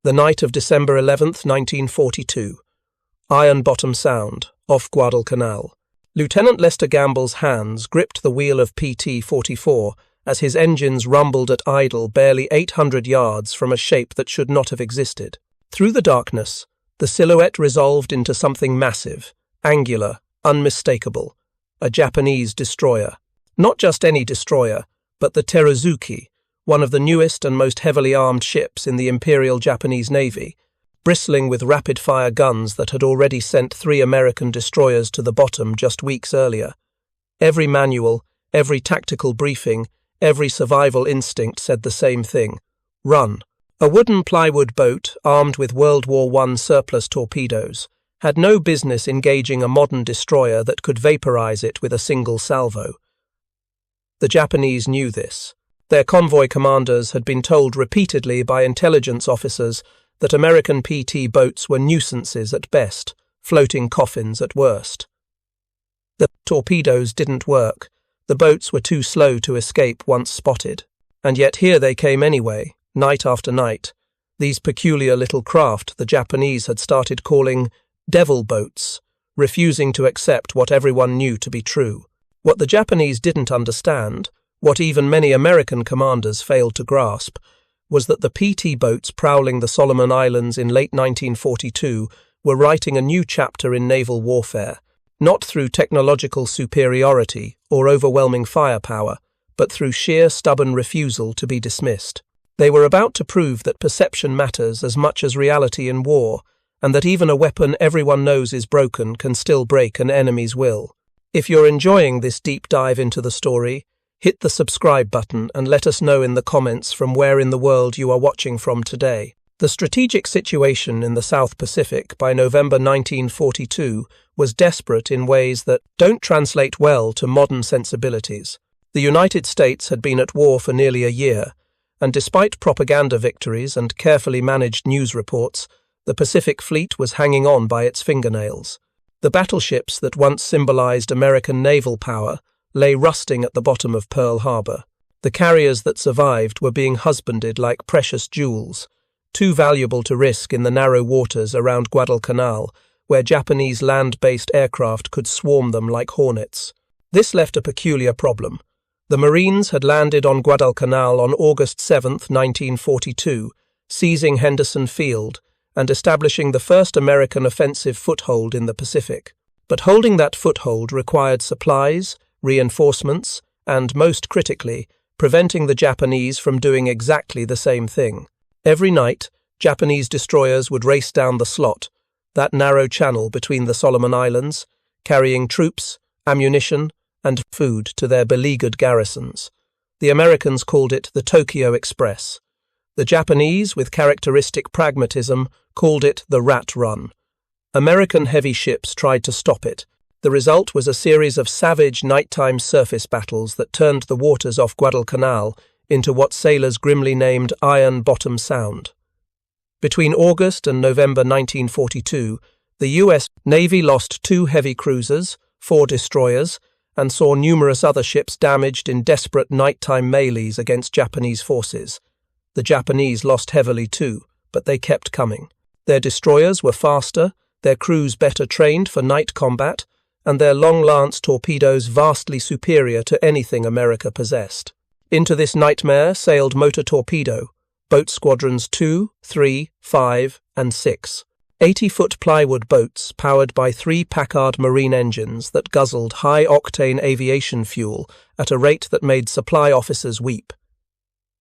The night of December 11th, 1942. Iron Bottom Sound, off Guadalcanal. Lieutenant Lester Gamble's hands gripped the wheel of PT-44 as his engines rumbled at idle barely 800 yards from a shape that should not have existed. Through the darkness, the silhouette resolved into something massive, angular, unmistakable. A Japanese destroyer. Not just any destroyer, but the Teruzuki, one of the newest and most heavily armed ships in the Imperial Japanese Navy, bristling with rapid-fire guns that had already sent 3 American destroyers to the bottom just weeks earlier. Every manual, every tactical briefing, every survival instinct said the same thing: run. A wooden plywood boat, armed with World War I surplus torpedoes, had no business engaging a modern destroyer that could vaporize it with a single salvo. The Japanese knew this. Their convoy commanders had been told repeatedly by intelligence officers that American PT boats were nuisances at best, floating coffins at worst. The torpedoes didn't work. The boats were too slow to escape once spotted. And yet here they came anyway, night after night. These peculiar little craft the Japanese had started calling devil boats, refusing to accept what everyone knew to be true. What the Japanese didn't understand, what even many American commanders failed to grasp, was that the PT boats prowling the Solomon Islands in late 1942 were writing a new chapter in naval warfare, not through technological superiority or overwhelming firepower, but through sheer stubborn refusal to be dismissed. They were about to prove that perception matters as much as reality in war, and that even a weapon everyone knows is broken can still break an enemy's will. If you're enjoying this deep dive into the story, hit the subscribe button and let us know in the comments from where in the world you are watching from today. The strategic situation in the South Pacific by November 1942 was desperate in ways that don't translate well to modern sensibilities. The United States had been at war for nearly a year, and despite propaganda victories and carefully managed news reports, the Pacific Fleet was hanging on by its fingernails. The battleships that once symbolized American naval power lay rusting at the bottom of Pearl Harbor. The carriers that survived were being husbanded like precious jewels, too valuable to risk in the narrow waters around Guadalcanal, where Japanese land-based aircraft could swarm them like hornets. This left a peculiar problem. The Marines had landed on Guadalcanal on August 7, 1942, seizing Henderson Field and establishing the first American offensive foothold in the Pacific. But holding that foothold required supplies, reinforcements, and, most critically, preventing the Japanese from doing exactly the same thing. Every night, Japanese destroyers would race down the slot, that narrow channel between the Solomon Islands, carrying troops, ammunition, and food to their beleaguered garrisons. The Americans called it the Tokyo Express. The Japanese, with characteristic pragmatism, called it the Rat Run. American heavy ships tried to stop it. The result was a series of savage nighttime surface battles that turned the waters off Guadalcanal into what sailors grimly named Iron Bottom Sound. Between August and November 1942, the U.S. Navy lost 2 heavy cruisers, 4 destroyers, and saw numerous other ships damaged in desperate nighttime melees against Japanese forces. The Japanese lost heavily too, but they kept coming. Their destroyers were faster, their crews better trained for night combat, and their long-lance torpedoes vastly superior to anything America possessed. Into this nightmare sailed motor torpedo, boat squadrons 2, 3, 5, and 6. 80-foot plywood boats powered by 3 Packard Marine engines that guzzled high-octane aviation fuel at a rate that made supply officers weep.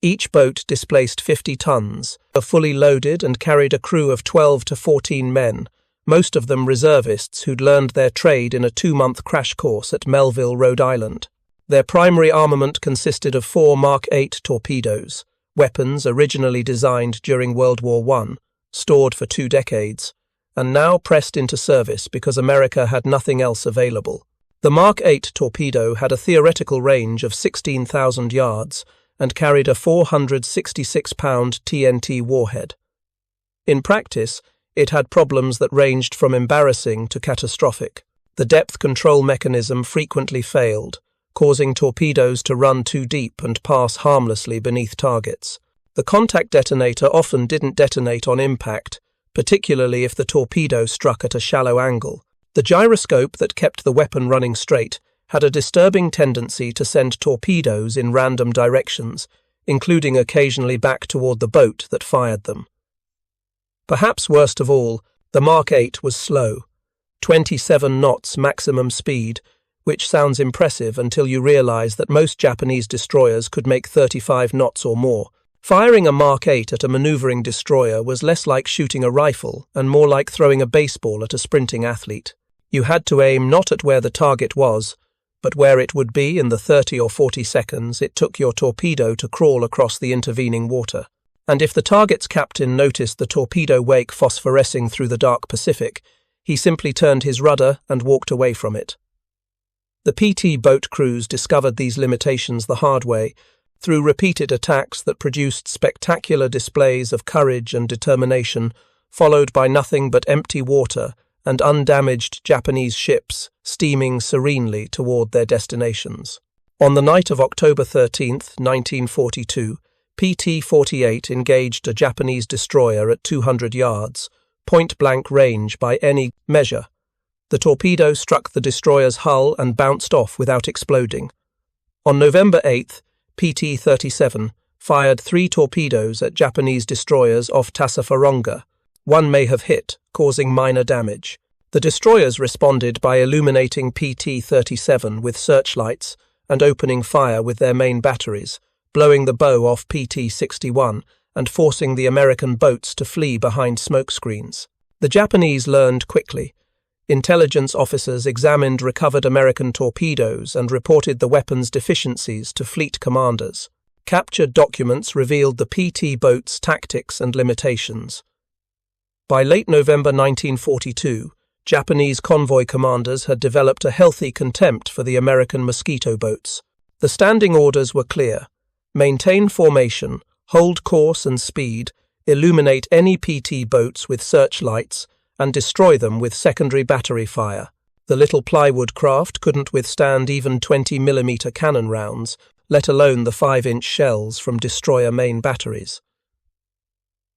Each boat displaced 50 tons, were fully loaded and carried a crew of 12 to 14 men, most of them reservists who'd learned their trade in a 2-month crash course at Melville, Rhode Island. Their primary armament consisted of 4 Mark 8 torpedoes, weapons originally designed during World War I, stored for 2 decades, and now pressed into service because America had nothing else available. The Mark 8 torpedo had a theoretical range of 16,000 yards and carried a 466-pound TNT warhead. In practice, it had problems that ranged from embarrassing to catastrophic. The depth control mechanism frequently failed, causing torpedoes to run too deep and pass harmlessly beneath targets. The contact detonator often didn't detonate on impact, particularly if the torpedo struck at a shallow angle. The gyroscope that kept the weapon running straight had a disturbing tendency to send torpedoes in random directions, including occasionally back toward the boat that fired them. Perhaps worst of all, the Mark 8 was slow, 27 knots maximum speed, which sounds impressive until you realize that most Japanese destroyers could make 35 knots or more. Firing a Mark 8 at a maneuvering destroyer was less like shooting a rifle and more like throwing a baseball at a sprinting athlete. You had to aim not at where the target was, but where it would be in the 30 or 40 seconds it took your torpedo to crawl across the intervening water. And if the target's captain noticed the torpedo wake phosphorescing through the dark Pacific, he simply turned his rudder and walked away from it. The PT boat crews discovered these limitations the hard way, through repeated attacks that produced spectacular displays of courage and determination, followed by nothing but empty water and undamaged Japanese ships steaming serenely toward their destinations. On the night of October 13, 1942, PT-48 engaged a Japanese destroyer at 200 yards, point-blank range by any measure. The torpedo struck the destroyer's hull and bounced off without exploding. On November 8, PT-37 fired 3 torpedoes at Japanese destroyers off Tassafaronga. One may have hit, causing minor damage. The destroyers responded by illuminating PT-37 with searchlights and opening fire with their main batteries, blowing the bow off PT-61 and forcing the American boats to flee behind smoke screens. The Japanese learned quickly. Intelligence officers examined recovered American torpedoes and reported the weapons' deficiencies to fleet commanders. Captured documents revealed the PT boats' tactics and limitations. By late November 1942, Japanese convoy commanders had developed a healthy contempt for the American Mosquito boats. The standing orders were clear: maintain formation, hold course and speed, illuminate any PT boats with searchlights, and destroy them with secondary battery fire. The little plywood craft couldn't withstand even 20mm cannon rounds, let alone the 5-inch shells from destroyer main batteries.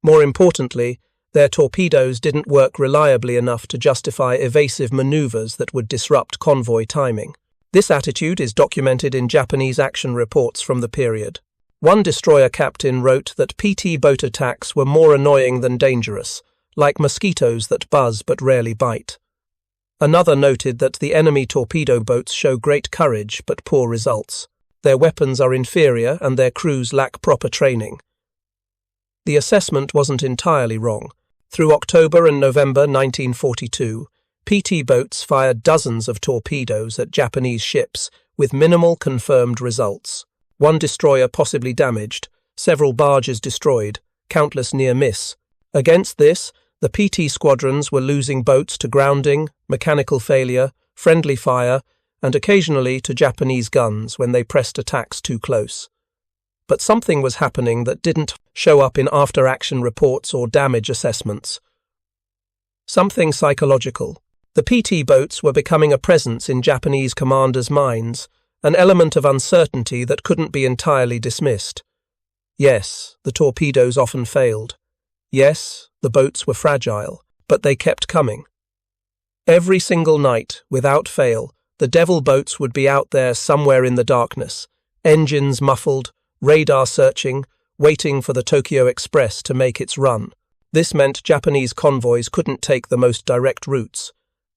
More importantly, their torpedoes didn't work reliably enough to justify evasive maneuvers that would disrupt convoy timing. This attitude is documented in Japanese action reports from the period. One destroyer captain wrote that PT boat attacks were more annoying than dangerous, like mosquitoes that buzz but rarely bite. Another noted that the enemy torpedo boats show great courage but poor results. Their weapons are inferior and their crews lack proper training. The assessment wasn't entirely wrong. Through October and November 1942, PT boats fired dozens of torpedoes at Japanese ships with minimal confirmed results. One destroyer possibly damaged, several barges destroyed, countless near miss. Against this, the PT squadrons were losing boats to grounding, mechanical failure, friendly fire, and occasionally to Japanese guns when they pressed attacks too close. But something was happening that didn't show up in after-action reports or damage assessments. Something psychological. The PT boats were becoming a presence in Japanese commanders' minds, an element of uncertainty that couldn't be entirely dismissed. Yes, the torpedoes often failed. Yes, the boats were fragile, but they kept coming. Every single night, without fail, the devil boats would be out there somewhere in the darkness, engines muffled, radar searching, waiting for the Tokyo Express to make its run. This meant Japanese convoys couldn't take the most direct routes.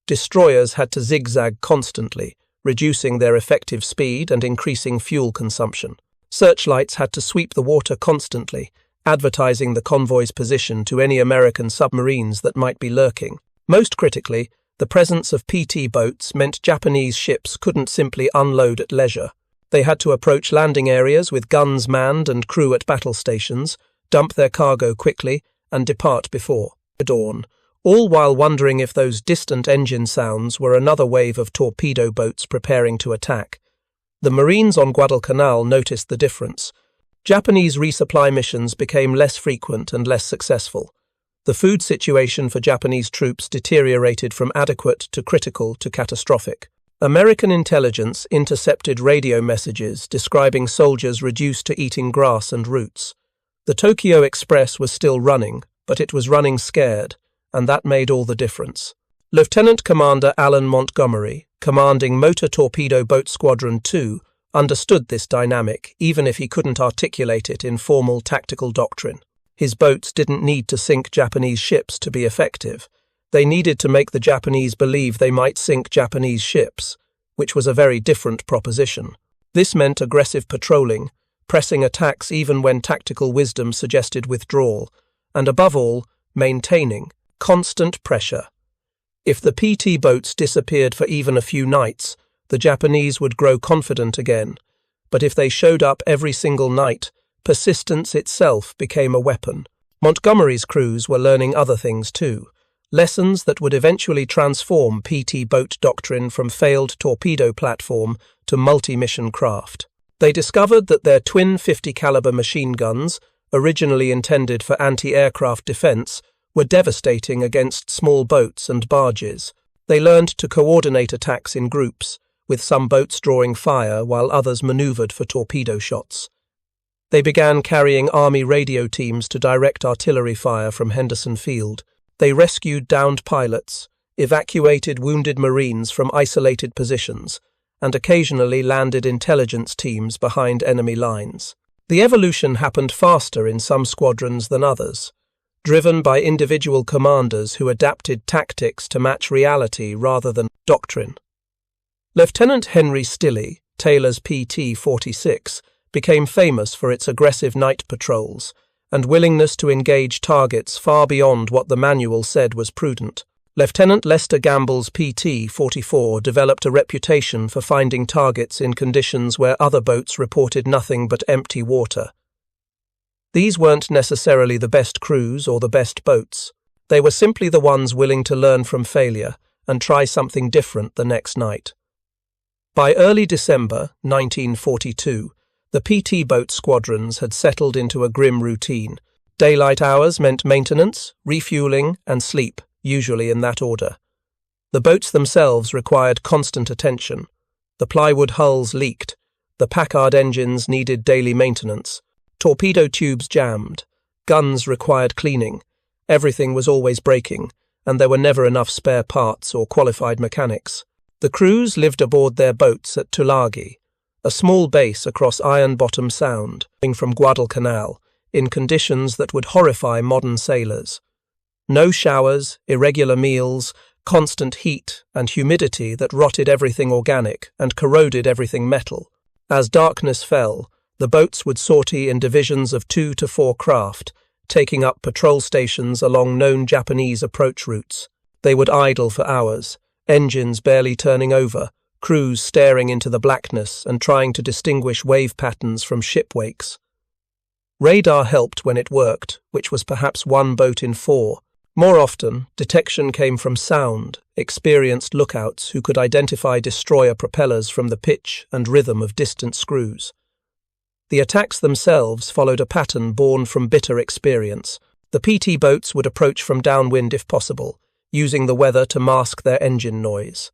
Destroyers had to zigzag constantly, reducing their effective speed and increasing fuel consumption. Searchlights had to sweep the water constantly, advertising the convoy's position to any American submarines that might be lurking. Most critically, the presence of PT boats meant Japanese ships couldn't simply unload at leisure. They had to approach landing areas with guns manned and crew at battle stations, dump their cargo quickly, and depart before dawn, all while wondering if those distant engine sounds were another wave of torpedo boats preparing to attack. The Marines on Guadalcanal noticed the difference. Japanese resupply missions became less frequent and less successful. The food situation for Japanese troops deteriorated from adequate to critical to catastrophic. American intelligence intercepted radio messages describing soldiers reduced to eating grass and roots. The Tokyo Express was still running, but it was running scared, and that made all the difference. Lieutenant Commander Alan Montgomery, commanding Motor Torpedo Boat Squadron 2, understood this dynamic, even if he couldn't articulate it in formal tactical doctrine. His boats didn't need to sink Japanese ships to be effective. They needed to make the Japanese believe they might sink Japanese ships, which was a very different proposition. This meant aggressive patrolling, pressing attacks even when tactical wisdom suggested withdrawal, and above all, maintaining constant pressure. If the PT boats disappeared for even a few nights, the Japanese would grow confident again, but if they showed up every single night, persistence itself became a weapon. Montgomery's crews were learning other things too, lessons that would eventually transform PT boat doctrine from failed torpedo platform to multi-mission craft. They discovered that their twin 50-caliber machine guns, originally intended for anti-aircraft defense, were devastating against small boats and barges. They learned to coordinate attacks in groups, with some boats drawing fire while others maneuvered for torpedo shots. They began carrying Army radio teams to direct artillery fire from Henderson Field. They rescued downed pilots, evacuated wounded Marines from isolated positions, and occasionally landed intelligence teams behind enemy lines. The evolution happened faster in some squadrons than others, driven by individual commanders who adapted tactics to match reality rather than doctrine. Lieutenant Henry Stilley, Taylor's PT-46, became famous for its aggressive night patrols and willingness to engage targets far beyond what the manual said was prudent. Lieutenant Lester Gamble's PT-44 developed a reputation for finding targets in conditions where other boats reported nothing but empty water. These weren't necessarily the best crews or the best boats. They were simply the ones willing to learn from failure and try something different the next night. By early December 1942, the PT boat squadrons had settled into a grim routine. Daylight hours meant maintenance, refueling, and sleep, usually in that order. The boats themselves required constant attention. The plywood hulls leaked. The Packard engines needed daily maintenance. Torpedo tubes jammed. Guns required cleaning. Everything was always breaking, and there were never enough spare parts or qualified mechanics. The crews lived aboard their boats at Tulagi, a small base across Iron Bottom Sound, from Guadalcanal, in conditions that would horrify modern sailors. No showers, irregular meals, constant heat and humidity that rotted everything organic and corroded everything metal. As darkness fell, the boats would sortie in divisions of 2 to 4 craft, taking up patrol stations along known Japanese approach routes. They would idle for hours, engines barely turning over, crews staring into the blackness and trying to distinguish wave patterns from ship wakes. Radar helped when it worked, which was perhaps 1 boat in 4. More often, detection came from sound, experienced lookouts who could identify destroyer propellers from the pitch and rhythm of distant screws. The attacks themselves followed a pattern born from bitter experience. The PT boats would approach from downwind if possible, using the weather to mask their engine noise.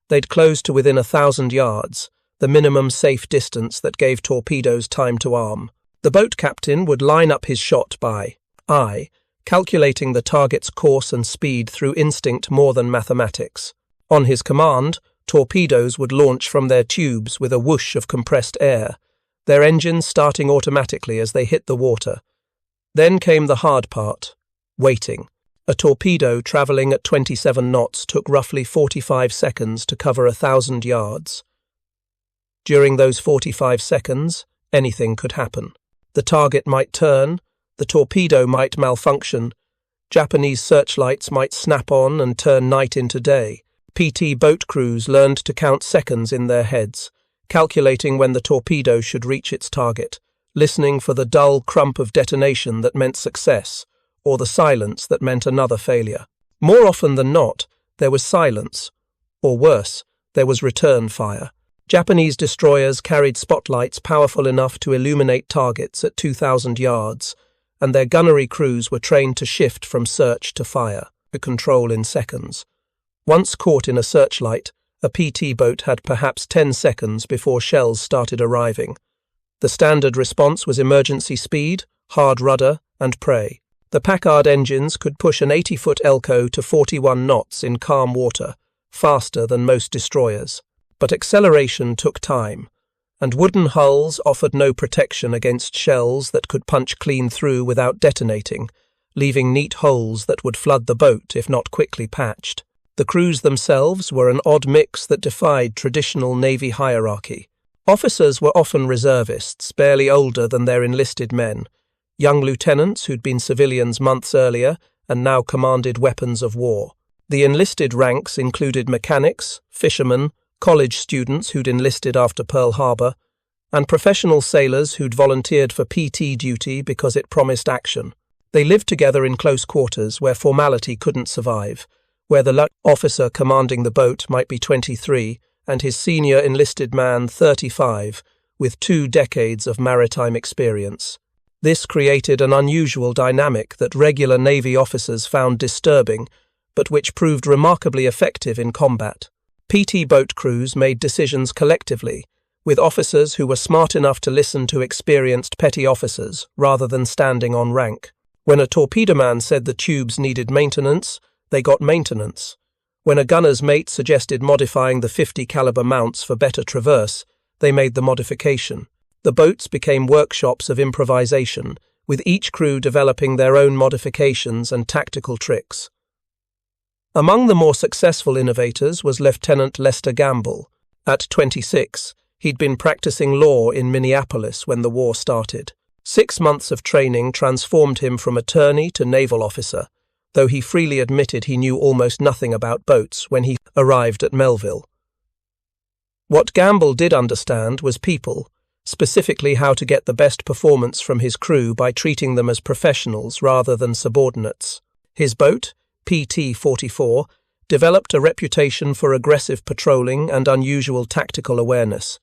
They'd close to within 1,000 yards, the minimum safe distance that gave torpedoes time to arm. The boat captain would line up his shot by eye, calculating the target's course and speed through instinct more than mathematics. On his command, torpedoes would launch from their tubes with a whoosh of compressed air, their engines starting automatically as they hit the water. Then came the hard part, waiting. A torpedo travelling at 27 knots took roughly 45 seconds to cover 1,000 yards. During those 45 seconds, anything could happen. The target might turn, the torpedo might malfunction, Japanese searchlights might snap on and turn night into day. PT boat crews learned to count seconds in their heads, calculating when the torpedo should reach its target, listening for the dull crump of detonation that meant success, or the silence that meant another failure. More often than not, there was silence, or worse, there was return fire. Japanese destroyers carried spotlights powerful enough to illuminate targets at 2,000 yards, and their gunnery crews were trained to shift from search to fire, to control in seconds. Once caught in a searchlight, a PT boat had perhaps 10 seconds before shells started arriving. The standard response was emergency speed, hard rudder, and prey. The Packard engines could push an 80-foot Elco to 41 knots in calm water, faster than most destroyers. But acceleration took time, and wooden hulls offered no protection against shells that could punch clean through without detonating, leaving neat holes that would flood the boat if not quickly patched. The crews themselves were an odd mix that defied traditional Navy hierarchy. Officers were often reservists, barely older than their enlisted men, young lieutenants who'd been civilians months earlier and now commanded weapons of war. The enlisted ranks included mechanics, fishermen, college students who'd enlisted after Pearl Harbor, and professional sailors who'd volunteered for PT duty because it promised action. They lived together in close quarters where formality couldn't survive, where the officer commanding the boat might be 23 and his senior enlisted man 35, with 2 decades of maritime experience. This created an unusual dynamic that regular Navy officers found disturbing, but which proved remarkably effective in combat. PT boat crews made decisions collectively, with officers who were smart enough to listen to experienced petty officers rather than standing on rank. When a torpedo man said the tubes needed maintenance, they got maintenance. When a gunner's mate suggested modifying the 50 caliber mounts for better traverse, they made the modification. The boats became workshops of improvisation, with each crew developing their own modifications and tactical tricks. Among the more successful innovators was Lieutenant Lester Gamble. At 26, he'd been practicing law in Minneapolis when the war started. 6 months of training transformed him from attorney to naval officer, though he freely admitted he knew almost nothing about boats when he arrived at Melville. What Gamble did understand was people, specifically how to get the best performance from his crew by treating them as professionals rather than subordinates. His boat, PT-44, developed a reputation for aggressive patrolling and unusual tactical awareness.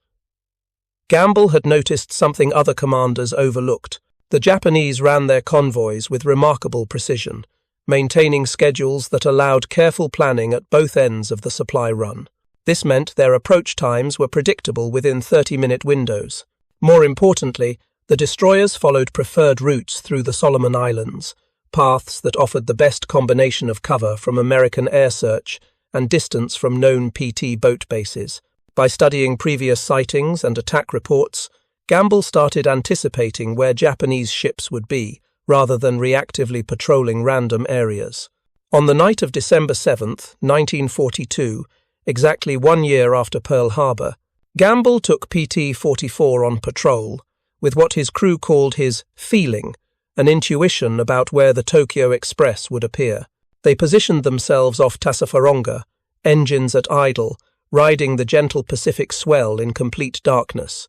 Gamble had noticed something other commanders overlooked. The Japanese ran their convoys with remarkable precision, maintaining schedules that allowed careful planning at both ends of the supply run. This meant their approach times were predictable within 30-minute windows. More importantly, the destroyers followed preferred routes through the Solomon Islands, paths that offered the best combination of cover from American air search and distance from known PT boat bases. By studying previous sightings and attack reports, Gamble started anticipating where Japanese ships would be, rather than reactively patrolling random areas. On the night of December 7, 1942, exactly 1 year after Pearl Harbor, Gamble took PT-44 on patrol, with what his crew called his feeling, an intuition about where the Tokyo Express would appear. They positioned themselves off Tassafaronga, engines at idle, riding the gentle Pacific swell in complete darkness.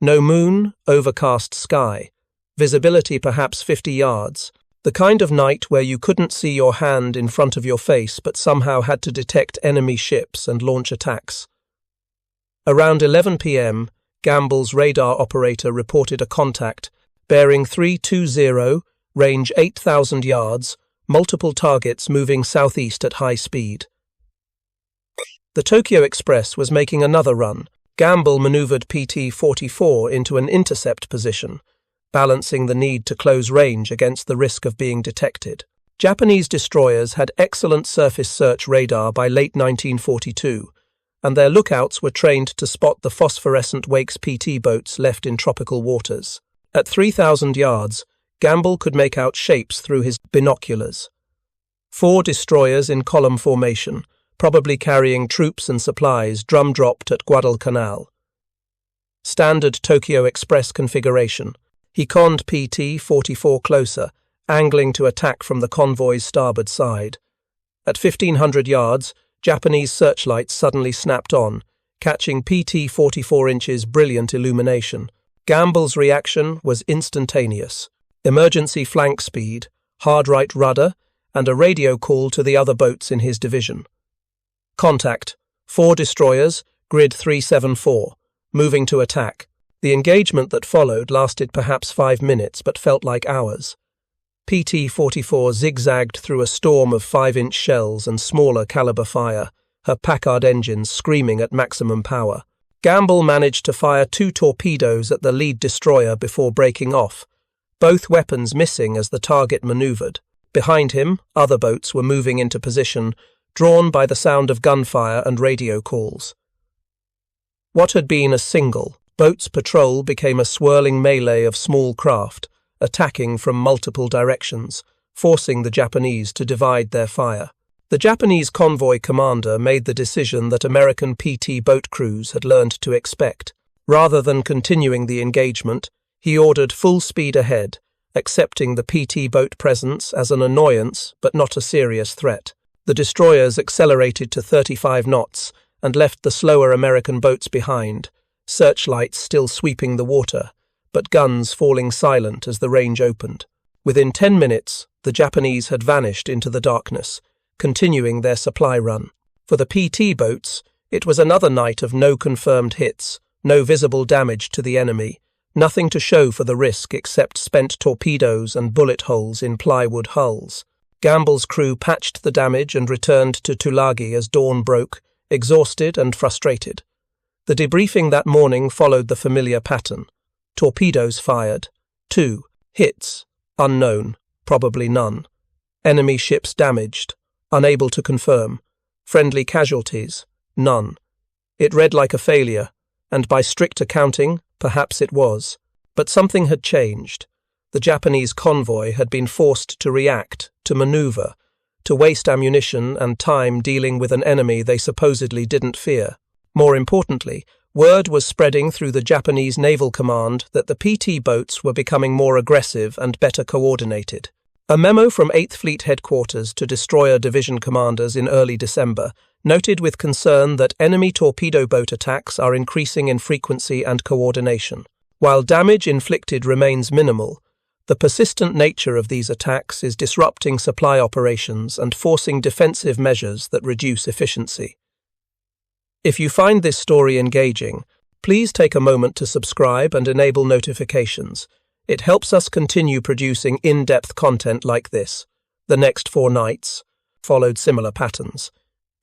No moon, overcast sky, visibility perhaps 50 yards, the kind of night where you couldn't see your hand in front of your face but somehow had to detect enemy ships and launch attacks. Around 11 p.m., Gamble's radar operator reported a contact, bearing 320, range 8,000 yards, multiple targets moving southeast at high speed. The Tokyo Express was making another run. Gamble maneuvered PT-44 into an intercept position, balancing the need to close range against the risk of being detected. Japanese destroyers had excellent surface search radar by late 1942, and their lookouts were trained to spot the phosphorescent Wakes PT boats left in tropical waters. At 3,000 yards, Gamble could make out shapes through his binoculars. 4 destroyers in column formation, probably carrying troops and supplies, drum-dropped at Guadalcanal. Standard Tokyo Express configuration. He conned PT-44 closer, angling to attack from the convoy's starboard side. At 1,500 yards, Japanese searchlights suddenly snapped on, catching PT-44 inches brilliant illumination. Gamble's reaction was instantaneous. Emergency flank speed, hard right rudder, and a radio call to the other boats in his division. Contact. 4 destroyers, grid 374, moving to attack. The engagement that followed lasted perhaps 5 minutes but felt like hours. PT-44 zigzagged through a storm of 5-inch shells and smaller caliber fire, her Packard engines screaming at maximum power. Gamble managed to fire 2 torpedoes at the lead destroyer before breaking off, both weapons missing as the target maneuvered. Behind him, other boats were moving into position, drawn by the sound of gunfire and radio calls. What had been a single boat's patrol became a swirling melee of small craft, attacking from multiple directions, forcing the Japanese to divide their fire. The Japanese convoy commander made the decision that American PT boat crews had learned to expect. Rather than continuing the engagement, he ordered full speed ahead, accepting the PT boat presence as an annoyance but not a serious threat. The destroyers accelerated to 35 knots and left the slower American boats behind, searchlights still sweeping the water, but guns falling silent as the range opened. Within 10 minutes, the Japanese had vanished into the darkness, continuing their supply run. For the PT boats, it was another night of no confirmed hits, no visible damage to the enemy, nothing to show for the risk except spent torpedoes and bullet holes in plywood hulls. Gamble's crew patched the damage and returned to Tulagi as dawn broke, exhausted and frustrated. The debriefing that morning followed the familiar pattern. Torpedoes fired. 2. Hits. Unknown. Probably none. Enemy ships damaged. Unable to confirm. Friendly casualties. None. It read like a failure, and by strict accounting, perhaps it was. But something had changed. The Japanese convoy had been forced to react, to maneuver, to waste ammunition and time dealing with an enemy they supposedly didn't fear. More importantly, word was spreading through the Japanese Naval Command that the PT boats were becoming more aggressive and better coordinated. A memo from 8th Fleet Headquarters to destroyer division commanders in early December noted with concern that enemy torpedo boat attacks are increasing in frequency and coordination. While damage inflicted remains minimal, the persistent nature of these attacks is disrupting supply operations and forcing defensive measures that reduce efficiency. If you find this story engaging, please take a moment to subscribe and enable notifications. It helps us continue producing in-depth content like this. The next 4 nights followed similar patterns.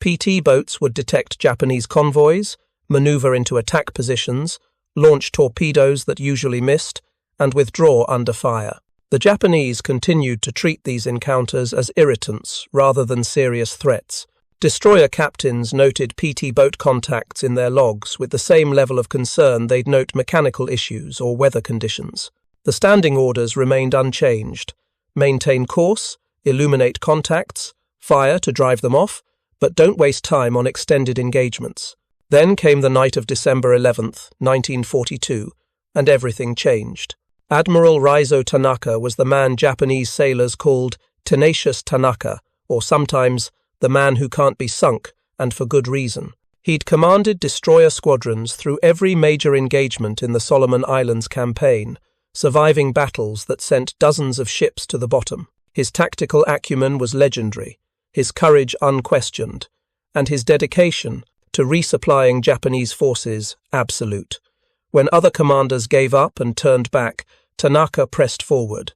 PT boats would detect Japanese convoys, maneuver into attack positions, launch torpedoes that usually missed, and withdraw under fire. The Japanese continued to treat these encounters as irritants rather than serious threats. Destroyer captains noted PT boat contacts in their logs with the same level of concern they'd note mechanical issues or weather conditions. The standing orders remained unchanged. Maintain course, illuminate contacts, fire to drive them off, but don't waste time on extended engagements. Then came the night of December 11th, 1942, and everything changed. Admiral Raizo Tanaka was the man Japanese sailors called Tenacious Tanaka, or sometimes the man who can't be sunk, and for good reason. He'd commanded destroyer squadrons through every major engagement in the Solomon Islands campaign, surviving battles that sent dozens of ships to the bottom. His tactical acumen was legendary, his courage unquestioned, and his dedication to resupplying Japanese forces absolute. When other commanders gave up and turned back, Tanaka pressed forward.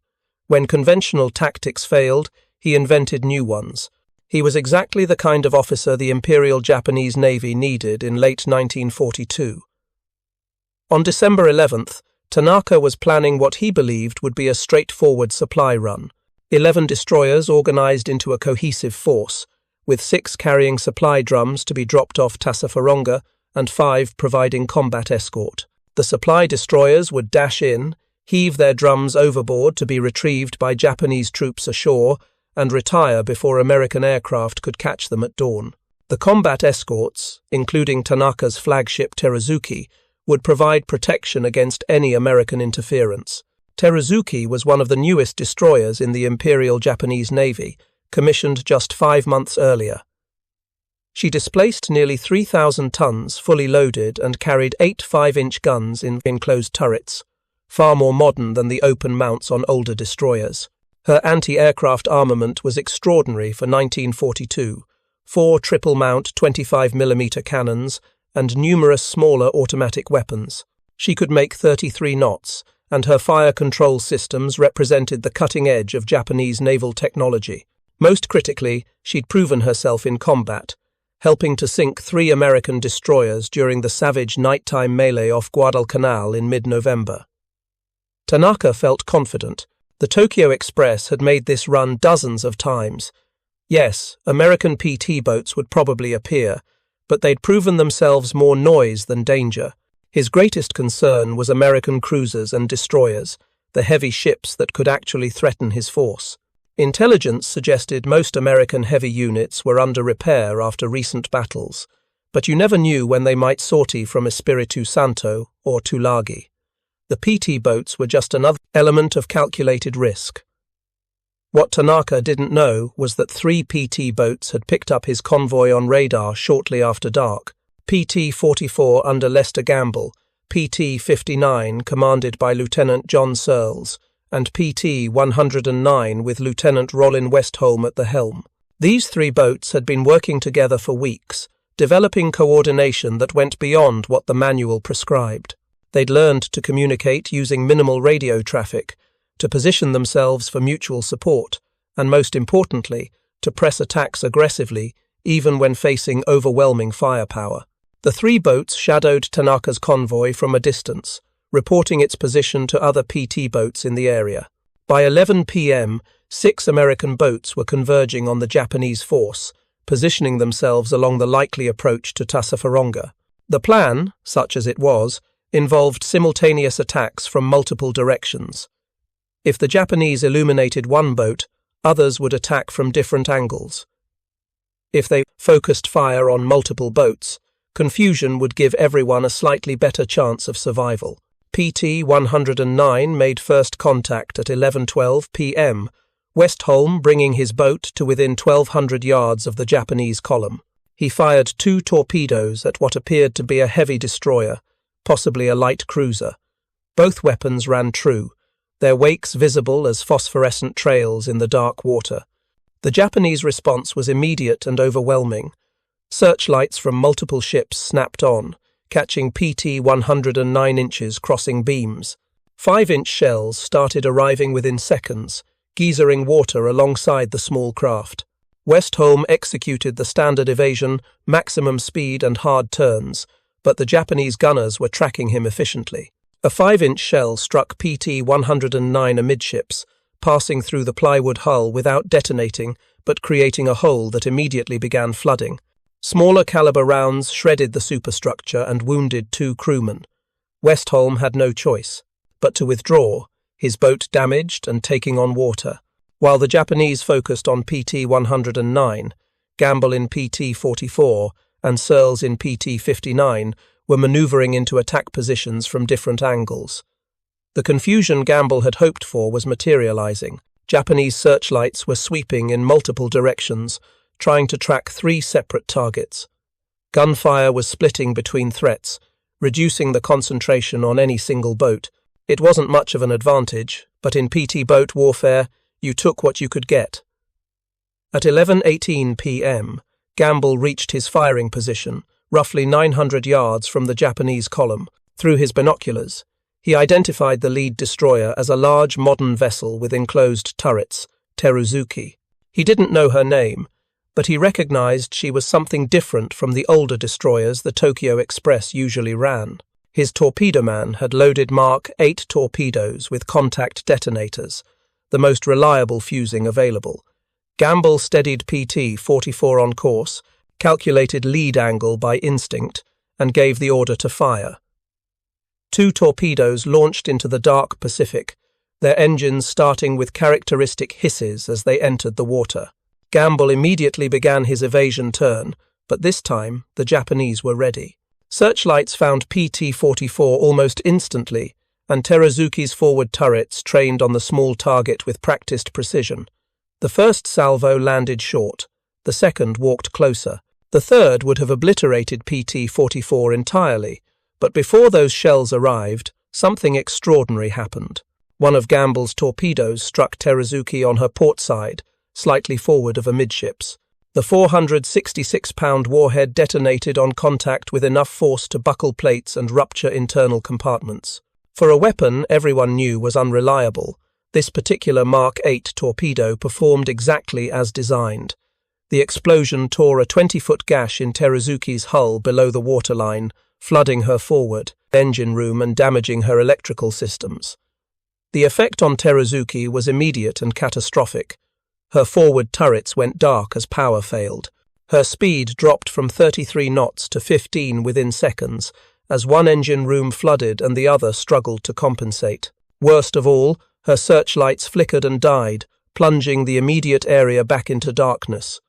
When conventional tactics failed, he invented new ones. He was exactly the kind of officer the Imperial Japanese Navy needed in late 1942. On December 11th, Tanaka was planning what he believed would be a straightforward supply run. 11 destroyers organized into a cohesive force, with 6 carrying supply drums to be dropped off Tassafaronga and 5 providing combat escort. The supply destroyers would dash in, heave their drums overboard to be retrieved by Japanese troops ashore, and retire before American aircraft could catch them at dawn. The combat escorts, including Tanaka's flagship Teruzuki, would provide protection against any American interference. Teruzuki was one of the newest destroyers in the Imperial Japanese Navy, commissioned just 5 months earlier. She displaced nearly 3,000 tons fully loaded and carried 8 5-inch guns in enclosed turrets, far more modern than the open mounts on older destroyers. Her anti-aircraft armament was extraordinary for 1942, 4 triple-mount 25mm cannons and numerous smaller automatic weapons. She could make 33 knots, and her fire control systems represented the cutting edge of Japanese naval technology. Most critically, she'd proven herself in combat, helping to sink 3 American destroyers during the savage nighttime melee off Guadalcanal in mid-November. Tanaka felt confident, The Tokyo Express had made this run dozens of times. Yes, American PT boats would probably appear, but they'd proven themselves more noise than danger. His greatest concern was American cruisers and destroyers, the heavy ships that could actually threaten his force. Intelligence suggested most American heavy units were under repair after recent battles, but you never knew when they might sortie from Espiritu Santo or Tulagi. The PT boats were just another element of calculated risk. What Tanaka didn't know was that 3 PT boats had picked up his convoy on radar shortly after dark. PT-44 under Lester Gamble, PT-59 commanded by Lieutenant John Searles, and PT-109 with Lieutenant Rollin Westholm at the helm. These 3 boats had been working together for weeks, developing coordination that went beyond what the manual prescribed. They'd learned to communicate using minimal radio traffic, to position themselves for mutual support, and most importantly, to press attacks aggressively, even when facing overwhelming firepower. The 3 boats shadowed Tanaka's convoy from a distance, reporting its position to other PT boats in the area. By 11 p.m., 6 American boats were converging on the Japanese force, positioning themselves along the likely approach to Tasafaronga. The plan, such as it was, involved simultaneous attacks from multiple directions. If the Japanese illuminated one boat, others would attack from different angles. If they focused fire on multiple boats, confusion would give everyone a slightly better chance of survival. PT-109 made first contact at 11:12 p.m., Westholm bringing his boat to within 1,200 yards of the Japanese column. He fired 2 torpedoes at what appeared to be a heavy destroyer, possibly a light cruiser. Both weapons ran true, their wakes visible as phosphorescent trails in the dark water. The Japanese response was immediate and overwhelming. Searchlights from multiple ships snapped on, catching PT 109 inches crossing beams. 5-inch shells started arriving within seconds, geysering water alongside the small craft. Westholm executed the standard evasion, maximum speed and hard turns, but the Japanese gunners were tracking him efficiently. A 5-inch shell struck PT 109 amidships, passing through the plywood hull without detonating but creating a hole that immediately began flooding. Smaller caliber rounds shredded the superstructure and wounded 2 crewmen. Westholm had no choice but to withdraw, his boat damaged and taking on water. While the Japanese focused on PT 109, Gamble in PT 44 and Searles in PT 59 were maneuvering into attack positions from different angles. The confusion Gamble had hoped for was materializing. Japanese searchlights were sweeping in multiple directions, trying to track 3 separate targets. Gunfire was splitting between threats, reducing the concentration on any single boat. It wasn't much of an advantage, but in PT boat warfare, you took what you could get. At 11:18 p.m., Gamble reached his firing position, roughly 900 yards from the Japanese column. Through his binoculars, he identified the lead destroyer as a large modern vessel with enclosed turrets, Teruzuki. He didn't know her name, but he recognized she was something different from the older destroyers the Tokyo Express usually ran. His torpedo man had loaded Mark 8 torpedoes with contact detonators, the most reliable fusing available. Gamble steadied PT-44 on course, calculated lead angle by instinct, and gave the order to fire. 2 torpedoes launched into the dark Pacific, their engines starting with characteristic hisses as they entered the water. Gamble immediately began his evasion turn, but this time the Japanese were ready. Searchlights found PT-44 almost instantly, and Teruzuki's forward turrets trained on the small target with practiced precision. The first salvo landed short, the second walked closer. The third would have obliterated PT-44 entirely, but before those shells arrived, something extraordinary happened. One of Gamble's torpedoes struck Teruzuki on her port side, slightly forward of amidships. The 466-pound warhead detonated on contact with enough force to buckle plates and rupture internal compartments. For a weapon everyone knew was unreliable, this particular Mark 8 torpedo performed exactly as designed. The explosion tore a 20-foot gash in Teruzuki's hull below the waterline, flooding her forward engine room and damaging her electrical systems. The effect on Teruzuki was immediate and catastrophic. Her forward turrets went dark as power failed. Her speed dropped from 33 knots to 15 within seconds, as one engine room flooded and the other struggled to compensate. Worst of all, her searchlights flickered and died, plunging the immediate area back into darkness.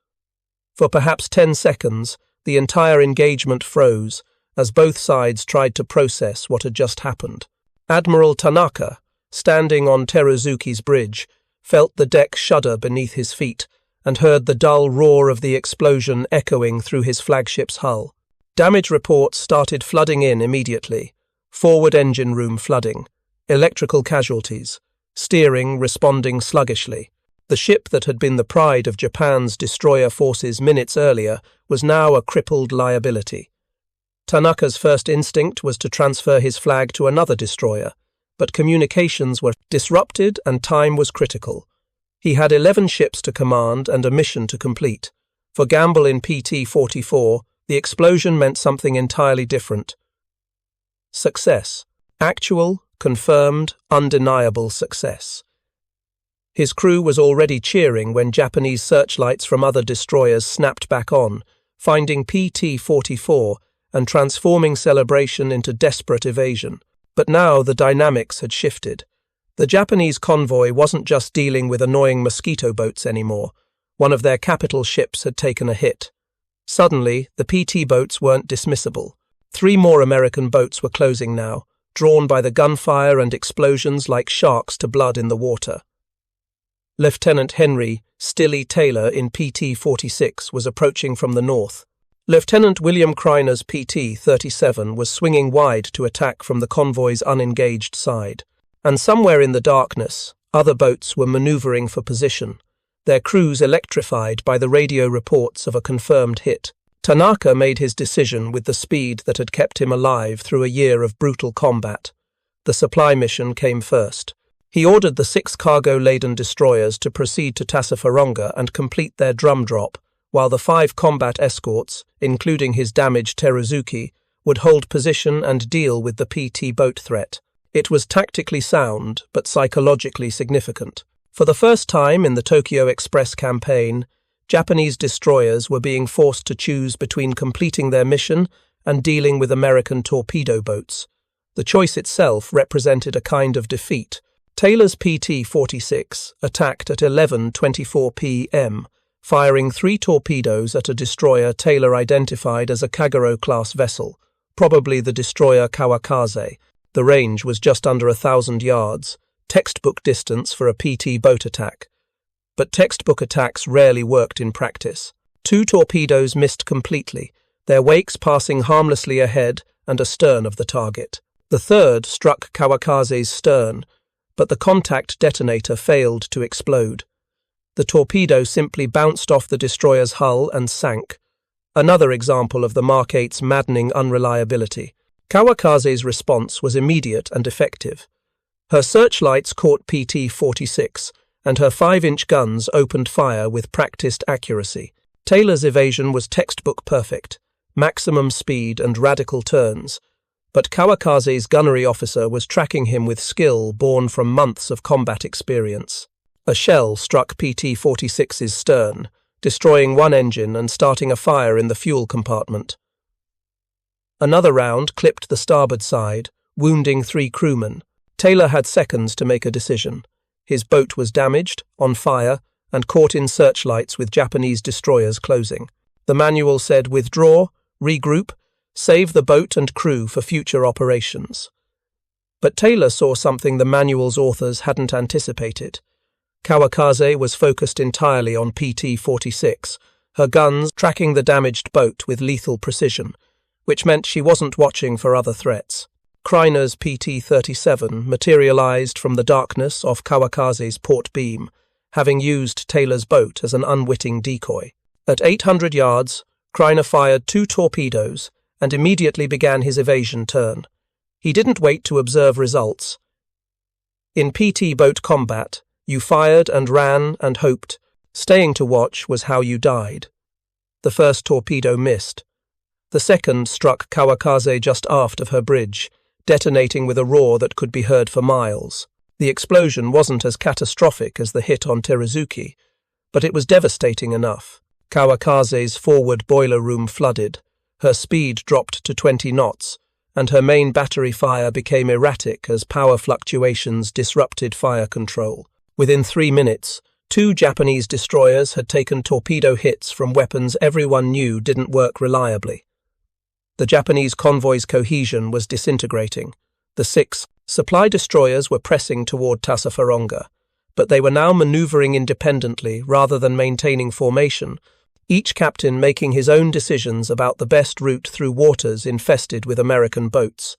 For perhaps 10 seconds, the entire engagement froze, as both sides tried to process what had just happened. Admiral Tanaka, standing on Teruzuki's bridge, felt the deck shudder beneath his feet and heard the dull roar of the explosion echoing through his flagship's hull. Damage reports started flooding in immediately. Forward engine room flooding, electrical casualties, steering responding sluggishly. The ship that had been the pride of Japan's destroyer forces minutes earlier was now a crippled liability. Tanaka's first instinct was to transfer his flag to another destroyer, but communications were disrupted and time was critical. He had 11 ships to command and a mission to complete. For Gamble in PT-44, the explosion meant something entirely different. Success. Actual, confirmed, undeniable success. His crew was already cheering when Japanese searchlights from other destroyers snapped back on, finding PT-44 and transforming celebration into desperate evasion. But now the dynamics had shifted. The Japanese convoy wasn't just dealing with annoying mosquito boats anymore. One of their capital ships had taken a hit. Suddenly, the PT boats weren't dismissible. 3 more American boats were closing now, drawn by the gunfire and explosions like sharks to blood in the water. Lieutenant Henry Stilly Taylor in PT-46 was approaching from the north. Lieutenant William Criner's PT-37 was swinging wide to attack from the convoy's unengaged side. And somewhere in the darkness, other boats were maneuvering for position, their crews electrified by the radio reports of a confirmed hit. Tanaka made his decision with the speed that had kept him alive through a year of brutal combat. The supply mission came first. He ordered the 6 cargo-laden destroyers to proceed to Tassafaronga and complete their drum drop, while the 5 combat escorts, including his damaged Teruzuki, would hold position and deal with the PT boat threat. It was tactically sound, but psychologically significant. For the first time in the Tokyo Express campaign, Japanese destroyers were being forced to choose between completing their mission and dealing with American torpedo boats. The choice itself represented a kind of defeat. Taylor's PT-46 attacked at 11:24 p.m., firing 3 torpedoes at a destroyer Taylor identified as a Kagero-class vessel, probably the destroyer Kawakaze. The range was just under 1,000 yards, textbook distance for a PT boat attack. But textbook attacks rarely worked in practice. 2 torpedoes missed completely, their wakes passing harmlessly ahead and astern of the target. The third struck Kawakaze's stern, but the contact detonator failed to explode. The torpedo simply bounced off the destroyer's hull and sank. Another example of the Mark 8's maddening unreliability. Kawakaze's response was immediate and effective. Her searchlights caught PT-46, and her 5-inch guns opened fire with practiced accuracy. Taylor's evasion was textbook perfect, maximum speed and radical turns, but Kawakaze's gunnery officer was tracking him with skill born from months of combat experience. A shell struck PT-46's stern, destroying one engine and starting a fire in the fuel compartment. Another round clipped the starboard side, wounding 3 crewmen. Taylor had seconds to make a decision. His boat was damaged, on fire, and caught in searchlights with Japanese destroyers closing. The manual said withdraw, regroup, save the boat and crew for future operations. But Taylor saw something the manual's authors hadn't anticipated. Kawakaze was focused entirely on PT-46, her guns tracking the damaged boat with lethal precision, which meant she wasn't watching for other threats. Criner's PT-37 materialized from the darkness off Kawakaze's port beam, having used Taylor's boat as an unwitting decoy. At 800 yards, Criner fired 2 torpedoes and immediately began his evasion turn. He didn't wait to observe results. In PT boat combat, you fired and ran and hoped. Staying to watch was how you died. The first torpedo missed. The second struck Kawakaze just aft of her bridge, detonating with a roar that could be heard for miles. The explosion wasn't as catastrophic as the hit on Teruzuki, but it was devastating enough. Kawakaze's forward boiler room flooded, her speed dropped to 20 knots, and her main battery fire became erratic as power fluctuations disrupted fire control. Within 3 minutes, 2 Japanese destroyers had taken torpedo hits from weapons everyone knew didn't work reliably. The Japanese convoy's cohesion was disintegrating. The 6 supply destroyers were pressing toward Tassafaronga, but they were now maneuvering independently rather than maintaining formation, each captain making his own decisions about the best route through waters infested with American boats.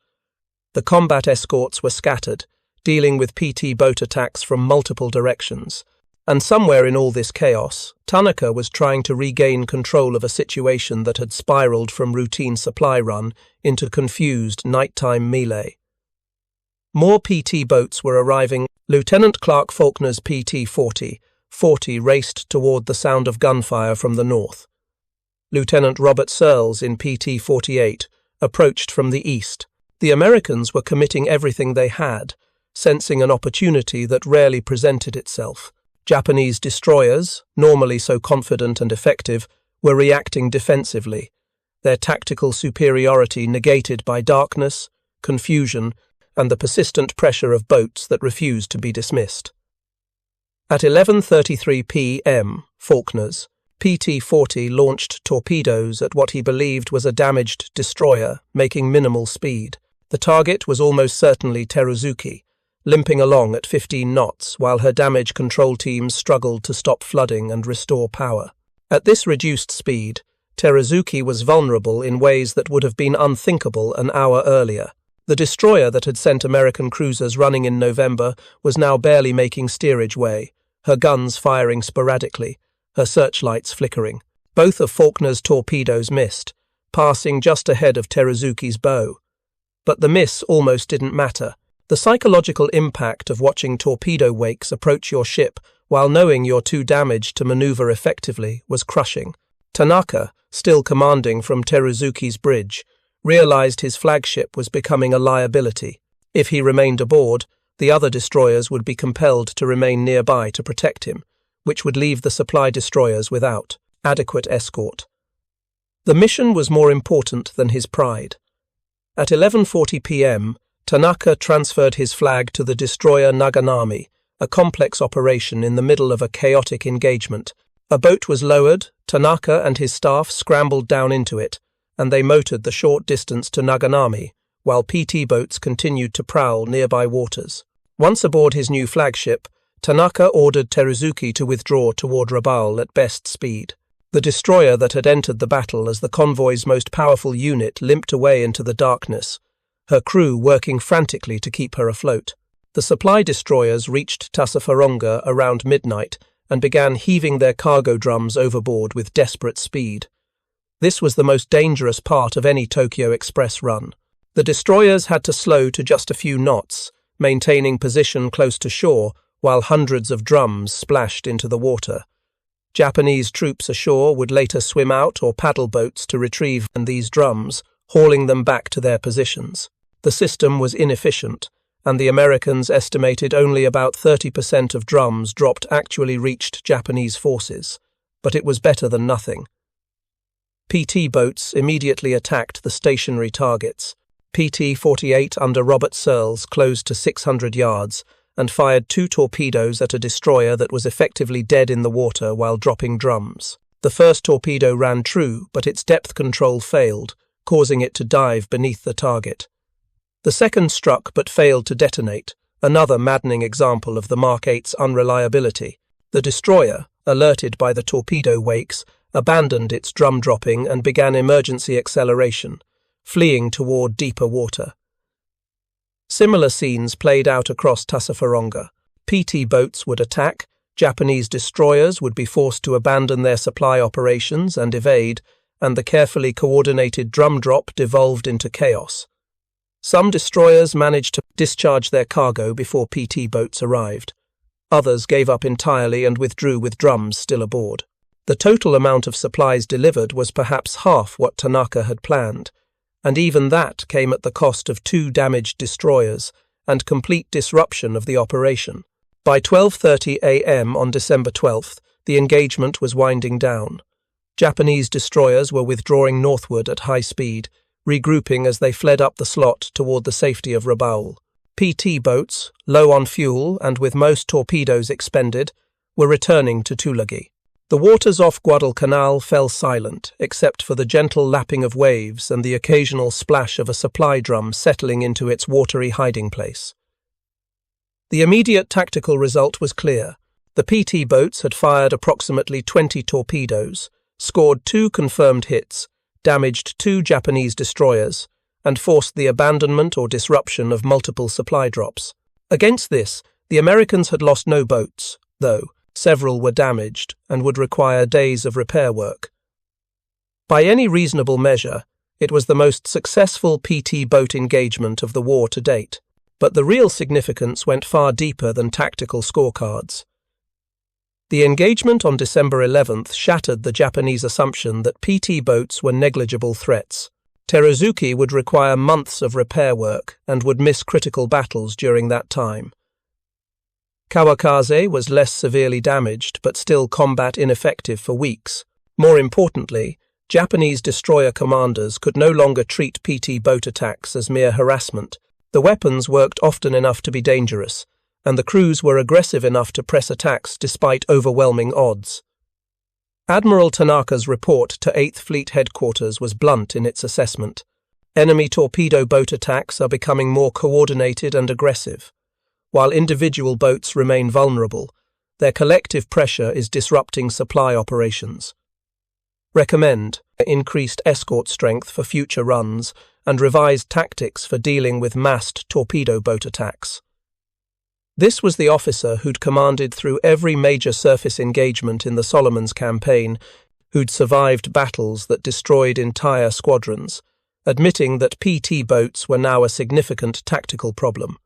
The combat escorts were scattered, dealing with PT boat attacks from multiple directions, and somewhere in all this chaos, Tanaka was trying to regain control of a situation that had spiraled from routine supply run into confused nighttime melee. More PT boats were arriving. Lieutenant Clark Faulkner's PT-40 raced toward the sound of gunfire from the north. Lieutenant Robert Searles in PT-48 approached from the east. The Americans were committing everything they had, sensing an opportunity that rarely presented itself. Japanese destroyers, normally so confident and effective, were reacting defensively, their tactical superiority negated by darkness, confusion, and the persistent pressure of boats that refused to be dismissed. At 11:33 p.m., Faulkner's PT-40 launched torpedoes at what he believed was a damaged destroyer, making minimal speed. The target was almost certainly Teruzuki, limping along at 15 knots while her damage control teams struggled to stop flooding and restore power. At this reduced speed, Teruzuki was vulnerable in ways that would have been unthinkable an hour earlier. The destroyer that had sent American cruisers running in November was now barely making steerage way, her guns firing sporadically, her searchlights flickering. Both of Faulkner's torpedoes missed, passing just ahead of Teruzuki's bow. But the miss almost didn't matter. The psychological impact of watching torpedo wakes approach your ship while knowing you're too damaged to maneuver effectively was crushing. Tanaka, still commanding from Teruzuki's bridge, realized his flagship was becoming a liability. If he remained aboard, the other destroyers would be compelled to remain nearby to protect him, which would leave the supply destroyers without adequate escort. The mission was more important than his pride. At 11:40 p.m., Tanaka transferred his flag to the destroyer Naganami, a complex operation in the middle of a chaotic engagement. A boat was lowered, Tanaka and his staff scrambled down into it, and they motored the short distance to Naganami, while PT boats continued to prowl nearby waters. Once aboard his new flagship, Tanaka ordered Teruzuki to withdraw toward Rabaul at best speed. The destroyer that had entered the battle as the convoy's most powerful unit limped away into the darkness, her crew working frantically to keep her afloat. The supply destroyers reached Tassafaronga around midnight and began heaving their cargo drums overboard with desperate speed. This was the most dangerous part of any Tokyo Express run. The destroyers had to slow to just a few knots, maintaining position close to shore while hundreds of drums splashed into the water. Japanese troops ashore would later swim out or paddle boats to retrieve these drums, hauling them back to their positions. The system was inefficient, and the Americans estimated only about 30% of drums dropped actually reached Japanese forces, but it was better than nothing. PT boats immediately attacked the stationary targets. PT-48 under Robert Searles closed to 600 yards and fired 2 torpedoes at a destroyer that was effectively dead in the water while dropping drums. The first torpedo ran true, but its depth control failed, causing it to dive beneath the target. The second struck but failed to detonate, another maddening example of the Mark VIII's unreliability. The destroyer, alerted by the torpedo wakes, abandoned its drum dropping and began emergency acceleration, fleeing toward deeper water. Similar scenes played out across Tassafaronga. PT boats would attack, Japanese destroyers would be forced to abandon their supply operations and evade, and the carefully coordinated drum drop devolved into chaos. Some destroyers managed to discharge their cargo before PT boats arrived. Others gave up entirely and withdrew with drums still aboard. The total amount of supplies delivered was perhaps half what Tanaka had planned, and even that came at the cost of 2 damaged destroyers and complete disruption of the operation. By 12:30 a.m. on December 12th, the engagement was winding down. Japanese destroyers were withdrawing northward at high speed, regrouping as they fled up the slot toward the safety of Rabaul. PT boats, low on fuel and with most torpedoes expended, were returning to Tulagi. The waters off Guadalcanal fell silent, except for the gentle lapping of waves and the occasional splash of a supply drum settling into its watery hiding place. The immediate tactical result was clear. The PT boats had fired approximately 20 torpedoes, scored 2 confirmed hits, damaged 2 Japanese destroyers, and forced the abandonment or disruption of multiple supply drops. Against this, the Americans had lost no boats, though several were damaged and would require days of repair work. By any reasonable measure, it was the most successful PT boat engagement of the war to date, but the real significance went far deeper than tactical scorecards. The engagement on December 11th shattered the Japanese assumption that PT boats were negligible threats. Teruzuki would require months of repair work and would miss critical battles during that time. Kawakaze was less severely damaged but still combat ineffective for weeks. More importantly, Japanese destroyer commanders could no longer treat PT boat attacks as mere harassment. The weapons worked often enough to be dangerous, and the crews were aggressive enough to press attacks despite overwhelming odds. Admiral Tanaka's report to 8th Fleet Headquarters was blunt in its assessment. Enemy torpedo boat attacks are becoming more coordinated and aggressive. While individual boats remain vulnerable, their collective pressure is disrupting supply operations. Recommend increased escort strength for future runs and revised tactics for dealing with massed torpedo boat attacks. This was the officer who'd commanded through every major surface engagement in the Solomons campaign, who'd survived battles that destroyed entire squadrons, admitting that PT boats were now a significant tactical problem.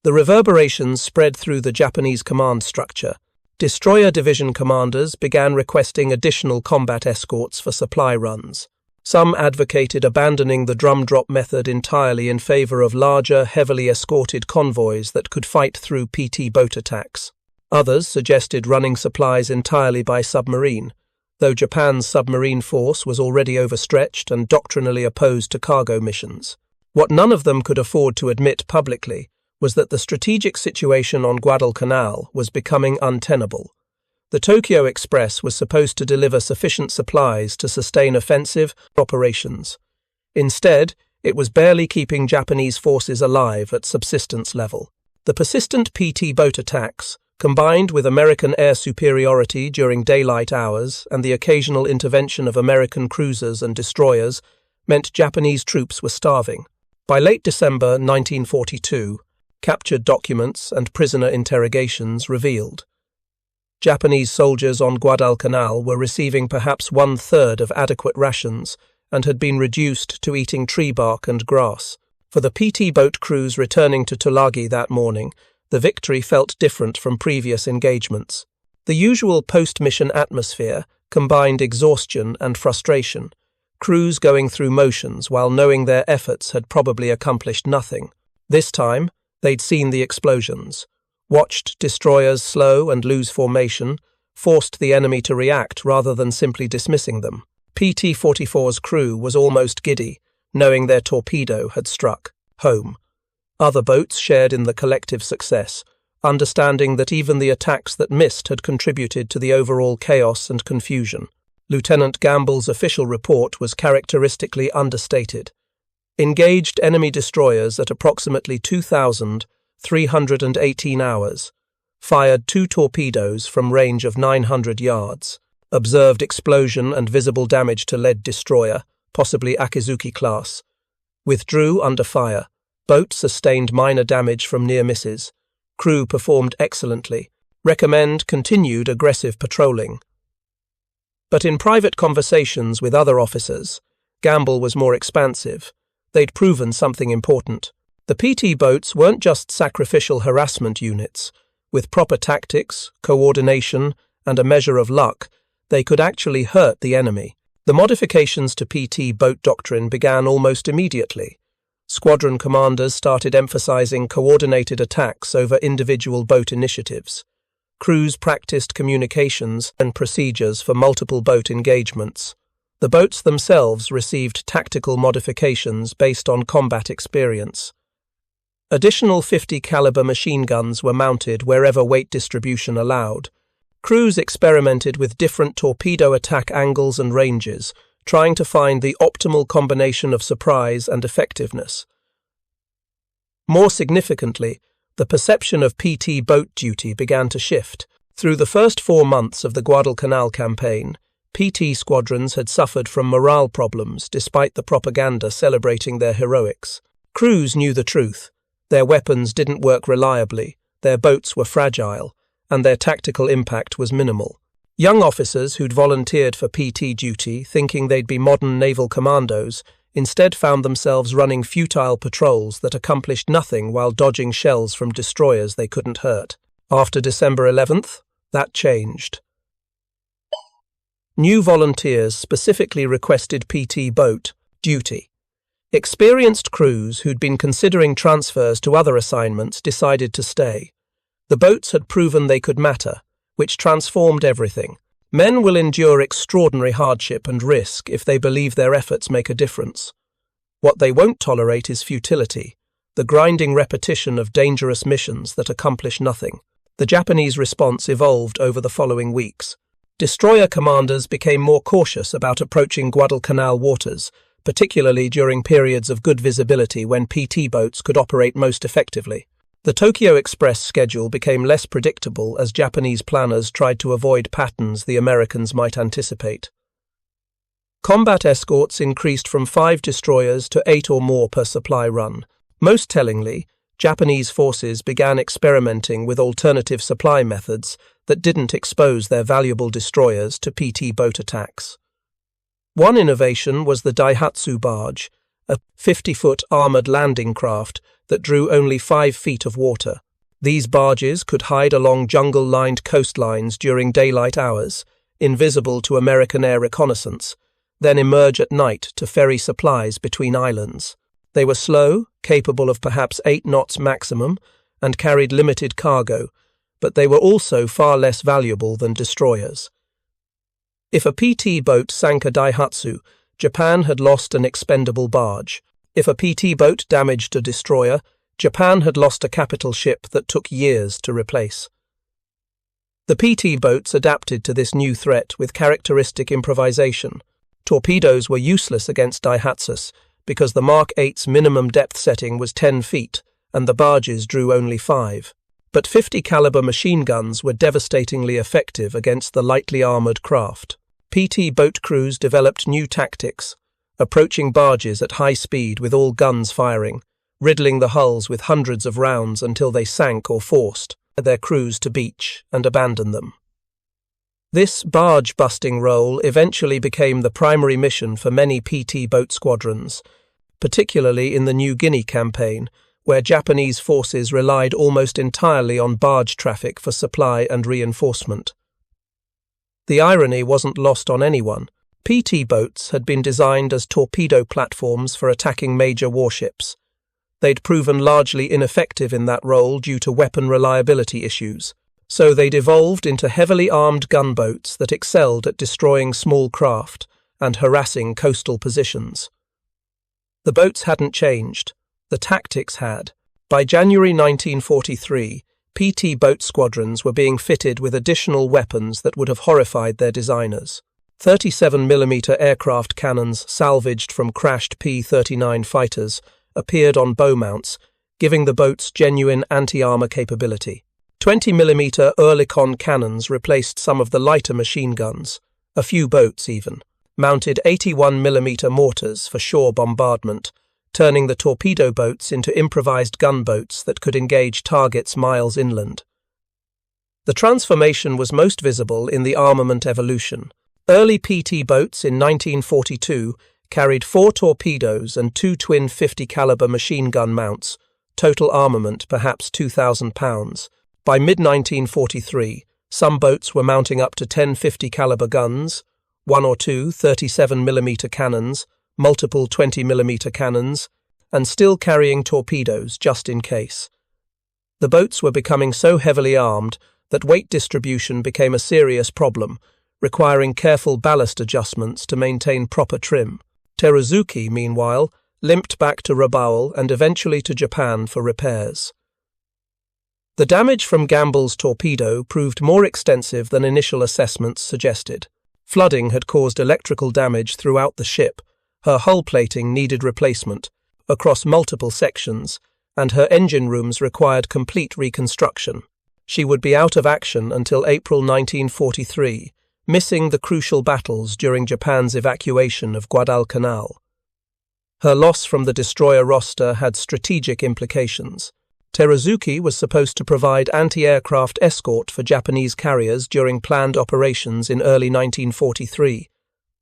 The reverberations spread through the Japanese command structure. Destroyer division commanders began requesting additional combat escorts for supply runs. Some advocated abandoning the drum drop method entirely in favor of larger, heavily escorted convoys that could fight through PT boat attacks. Others suggested running supplies entirely by submarine, though Japan's submarine force was already overstretched and doctrinally opposed to cargo missions. What none of them could afford to admit publicly was that the strategic situation on Guadalcanal was becoming untenable. The Tokyo Express was supposed to deliver sufficient supplies to sustain offensive operations. Instead, it was barely keeping Japanese forces alive at subsistence level. The persistent PT boat attacks, combined with American air superiority during daylight hours and the occasional intervention of American cruisers and destroyers, meant Japanese troops were starving. By late December 1942, captured documents and prisoner interrogations revealed Japanese soldiers on Guadalcanal were receiving perhaps 1/3 of adequate rations and had been reduced to eating tree bark and grass. For the PT boat crews returning to Tulagi that morning, the victory felt different from previous engagements. The usual post-mission atmosphere combined exhaustion and frustration, crews going through motions while knowing their efforts had probably accomplished nothing. This time, they'd seen the explosions, watched destroyers slow and lose formation, forced the enemy to react rather than simply dismissing them. PT-44's crew was almost giddy, knowing their torpedo had struck home. Other boats shared in the collective success, understanding that even the attacks that missed had contributed to the overall chaos and confusion. Lieutenant Gamble's official report was characteristically understated. Engaged enemy destroyers at approximately 2,318 hours, fired 2 torpedoes from range of 900 yards, observed explosion and visible damage to lead destroyer, possibly Akizuki class, withdrew under fire, boat sustained minor damage from near misses, crew performed excellently, recommend continued aggressive patrolling. But in private conversations with other officers, Gamble was more expansive. They'd proven something important. The PT boats weren't just sacrificial harassment units. With proper tactics, coordination, and a measure of luck, they could actually hurt the enemy. The modifications to PT boat doctrine began almost immediately. Squadron commanders started emphasizing coordinated attacks over individual boat initiatives. Crews practiced communications and procedures for multiple boat engagements. The boats themselves received tactical modifications based on combat experience. Additional 50 caliber machine guns were mounted wherever weight distribution allowed. Crews experimented with different torpedo attack angles and ranges, trying to find the optimal combination of surprise and effectiveness. More significantly, the perception of PT boat duty began to shift. Through the first 4 months of the Guadalcanal campaign, PT squadrons had suffered from morale problems despite the propaganda celebrating their heroics. Crews knew the truth. Their weapons didn't work reliably, their boats were fragile, and their tactical impact was minimal. Young officers who'd volunteered for PT duty, thinking they'd be modern naval commandos, instead found themselves running futile patrols that accomplished nothing while dodging shells from destroyers they couldn't hurt. After December 11th, that changed. New volunteers specifically requested PT boat duty. Experienced crews who'd been considering transfers to other assignments decided to stay. The boats had proven they could matter, which transformed everything. Men will endure extraordinary hardship and risk if they believe their efforts make a difference. What they won't tolerate is futility, the grinding repetition of dangerous missions that accomplish nothing. The Japanese response evolved over the following weeks. Destroyer commanders became more cautious about approaching Guadalcanal waters, particularly during periods of good visibility when PT boats could operate most effectively. The Tokyo Express schedule became less predictable as Japanese planners tried to avoid patterns the Americans might anticipate. Combat escorts increased from 5 destroyers to 8 or more per supply run. Most tellingly, Japanese forces began experimenting with alternative supply methods that didn't expose their valuable destroyers to PT boat attacks. One innovation was the Daihatsu barge, a 50-foot armoured landing craft that drew only 5 feet of water. These barges could hide along jungle-lined coastlines during daylight hours, invisible to American air reconnaissance, then emerge at night to ferry supplies between islands. They were slow, capable of perhaps 8 knots maximum, and carried limited cargo, but they were also far less valuable than destroyers. If a PT boat sank a Daihatsu, Japan had lost an expendable barge. If a PT boat damaged a destroyer, Japan had lost a capital ship that took years to replace. The PT boats adapted to this new threat with characteristic improvisation. Torpedoes were useless against Daihatsus because the Mark 8's minimum depth setting was 10 feet and the barges drew only 5. But 50 caliber machine guns were devastatingly effective against the lightly armoured craft. PT boat crews developed new tactics, approaching barges at high speed with all guns firing, riddling the hulls with hundreds of rounds until they sank or forced their crews to beach and abandon them. This barge-busting role eventually became the primary mission for many PT boat squadrons, particularly in the New Guinea campaign, where Japanese forces relied almost entirely on barge traffic for supply and reinforcement. The irony wasn't lost on anyone. PT boats had been designed as torpedo platforms for attacking major warships. They'd proven largely ineffective in that role due to weapon reliability issues, so they'd evolved into heavily armed gunboats that excelled at destroying small craft and harassing coastal positions. The boats hadn't changed. The tactics had. By January 1943, PT boat squadrons were being fitted with additional weapons that would have horrified their designers. 37mm aircraft cannons salvaged from crashed P-39 fighters appeared on bow mounts, giving the boats genuine anti-armor capability. 20mm Oerlikon cannons replaced some of the lighter machine guns, a few boats even, mounted 81mm mortars for shore bombardment, turning the torpedo boats into improvised gunboats that could engage targets miles inland. The transformation was most visible in the armament evolution. Early PT boats in 1942 carried 4 torpedoes and 2 twin 50 caliber machine gun mounts, total armament perhaps 2,000 pounds. By mid-1943, some boats were mounting up to 10 50 caliber guns, 1 or 2 37mm cannons, multiple 20mm cannons, and still carrying torpedoes just in case. The boats were becoming so heavily armed that weight distribution became a serious problem, requiring careful ballast adjustments to maintain proper trim. Teruzuki, meanwhile, limped back to Rabaul and eventually to Japan for repairs. The damage from Gamble's torpedo proved more extensive than initial assessments suggested. Flooding had caused electrical damage throughout the ship, her hull plating needed replacement across multiple sections, and her engine rooms required complete reconstruction. She would be out of action until April 1943, missing the crucial battles during Japan's evacuation of Guadalcanal. Her loss from the destroyer roster had strategic implications. Teruzuki was supposed to provide anti-aircraft escort for Japanese carriers during planned operations in early 1943.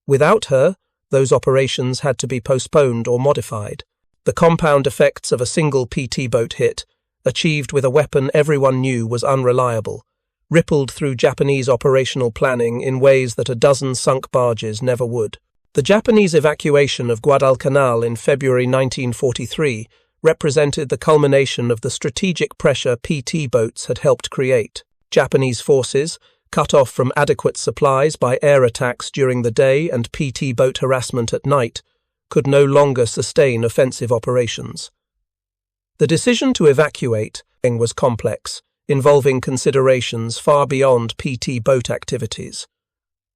Without her, those operations had to be postponed or modified. The compound effects of a single PT boat hit, achieved with a weapon everyone knew was unreliable, rippled through Japanese operational planning in ways that a dozen sunk barges never would. The Japanese evacuation of Guadalcanal in February 1943 represented the culmination of the strategic pressure PT boats had helped create. Japanese forces, cut off from adequate supplies by air attacks during the day and PT boat harassment at night, could no longer sustain offensive operations. The decision to evacuate was complex, involving considerations far beyond PT boat activities.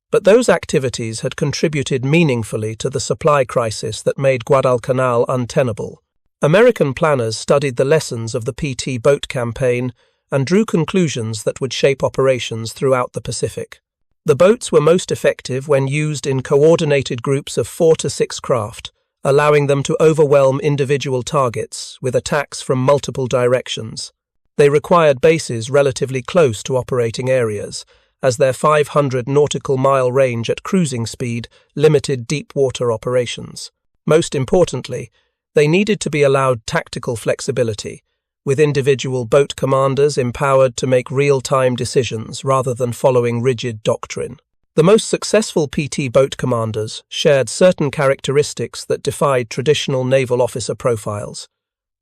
But those activities had contributed meaningfully to the supply crisis that made Guadalcanal untenable. American planners studied the lessons of the PT boat campaign and drew conclusions that would shape operations throughout the Pacific. The boats were most effective when used in coordinated groups of 4 to 6 craft, allowing them to overwhelm individual targets with attacks from multiple directions. They required bases relatively close to operating areas, as their 500 nautical mile range at cruising speed limited deep water operations. Most importantly, they needed to be allowed tactical flexibility, with individual boat commanders empowered to make real-time decisions rather than following rigid doctrine. The most successful PT boat commanders shared certain characteristics that defied traditional naval officer profiles.